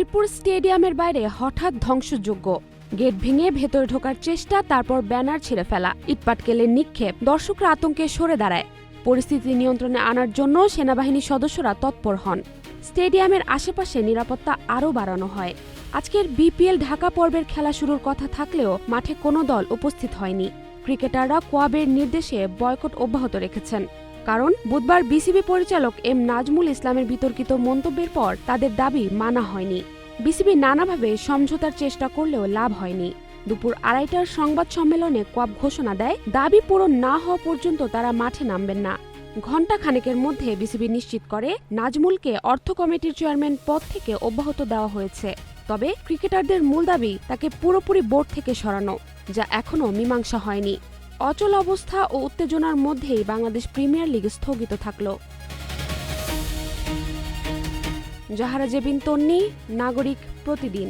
মিরপুর স্টেডিয়ামের বাইরে হঠাৎ ধ্বংসযজ্ঞ। গেট ভেঙে ভেতরে ঢোকার চেষ্টা, তারপর ব্যানার ছিঁড়ে ফেলা, ইটপাটকেলের নিক্ষেপ। দর্শকরা আতঙ্কে সরে দাঁড়ায়। পরিস্থিতি নিয়ন্ত্রণে আনার জন্য সেনাবাহিনীর সদস্যরা তৎপর হন। স্টেডিয়ামের আশেপাশে নিরাপত্তা আরও বাড়ানো হয়। আজকের বিপিএল ঢাকা পর্বের খেলা শুরুর কথা থাকলেও মাঠে কোনো দল উপস্থিত হয়নি। ক্রিকেটাররা কোয়াবের নির্দেশে বয়কট অব্যাহত রেখেছেন। কারণ বুধবার বিসিবি পরিচালক এম নাজমুল ইসলামের বিতর্কিত মন্তব্যের পর তাদের দাবি মানা হয়নি। বিসিবি নানাভাবে সমঝোতার চেষ্টা করলেও লাভ হয়নি। দুপুর ২:৩০টার সংবাদ সম্মেলনে কোয়াব ঘোষণা দেয়, দাবি পূরণ না হওয়া পর্যন্ত তারা মাঠে নামবেন না। ঘণ্টা খানেকের মধ্যে বিসিবি নিশ্চিত করে নাজমুলকে অর্থ কমিটির চেয়ারম্যান পদ থেকে অব্যাহত দেওয়া হয়েছে। তবে ক্রিকেটারদের মূল দাবি তাকে পুরোপুরি বোর্ড থেকে সরানো, যা এখনও মীমাংসা হয়নি। অচল অবস্থা ও উত্তেজনার মধ্যেই বাংলাদেশ প্রিমিয়ার লিগ স্থগিত থাকল। জাহারা জেবিন তন্নি, নাগরিক প্রতিদিন।